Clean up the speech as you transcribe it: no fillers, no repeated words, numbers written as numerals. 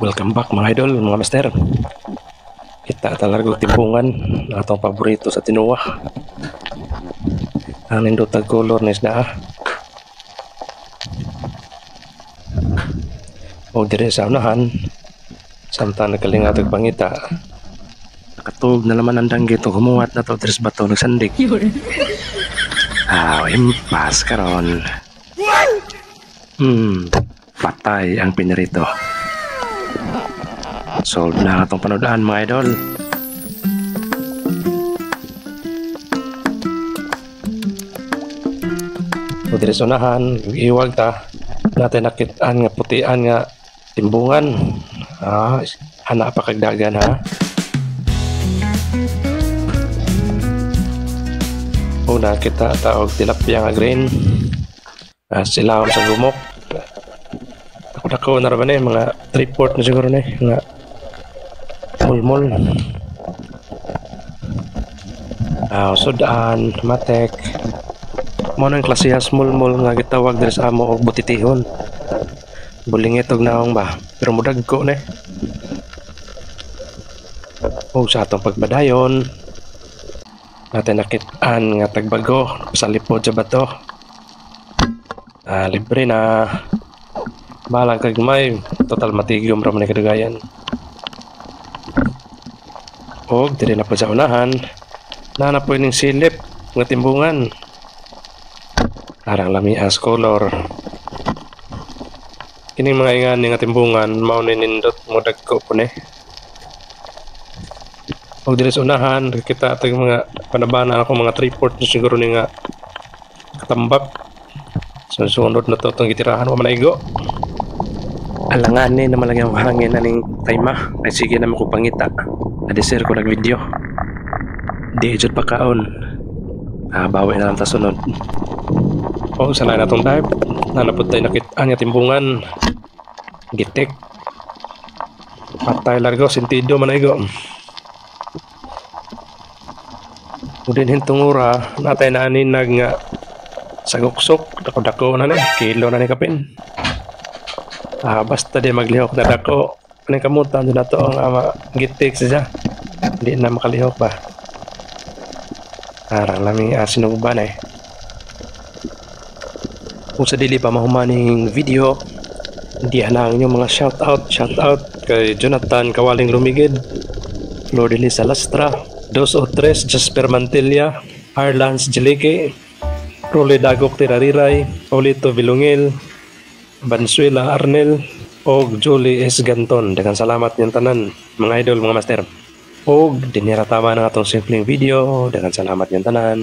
Welcome back mga idol, mga master. Kita talaga timpungan ng atong paborito sa tinuwa. Ang nindotag color na isda. O dire sa unahan, samtang nagkalingatag pangita, nakatug na naman ang danggit o humuwat na to tres bato nagsandig. Impas karon. Patay ang pinirito. Solve na itong panodaan mga idol. O dire sa unahan, iwag ta natin nakitaan nga putian nga timbungan. Hana pa kagdagan ha. Una kita taog tilapia nga green. Silawon sa gumok. Ako na rin mga 3/4 na siguro na nga mulmul. Sudan, matek. Muna ang klasihas mulmul nga gitawag diri sa amo og butitihon. Bulingit og naong ba, pero mudag ko na. O sa atong pagbadayon, natin nakitaan nga tagbago sa lipod sa bato. Libre na. Balang kagmay, total matigom ra man kadugayan. Og diri na po sa unahan, na po ning silip nga timbungan. Arang lami as color. Kining mga ingani nga timbungan mao ni nindot mo dagko po ni. Og diri sa unahan, kita tag mga panabana ako mga 3/4 na siguro ni nga katambak. Sunod na to itong gitirahan wa manaigo. Alangan ni na malagang hangin na ning tayma. Ay sige naman ko pangita. Adisir ko nag-video. Di jud pa kaon. Bawi na lang ta sunod. O sanay na itong dive. Nanapod tayo nakitaan nga timbungan. Gitik. Patay largo. Sentido manaigo. Udin hintong ura. Natay na aninag nga saguksok. Dako-dako na ni. Kilo na ni kapin. Basta di maglihok na dako. Anong kamutan doon na to ang gitik siya. Hindi na makalihok ba. Arang laming sinugban eh. Kung sa dili pa mahumaning video, hindi anang inyong mga shoutout kay Jonathan Kawaling Lumigid, Flor de Lisa Lastra, Dos o Tres Jasper Mantilla, Arlans Jelike, Role Dagok Tirariray, Paulito Vilungil, Bansuela Arnel og Julie S. Ganton. Daghang salamat niyong tanan mga idol, mga master. Og dinira tama ng atong simpleng video. Daghang salamat niyong tanan.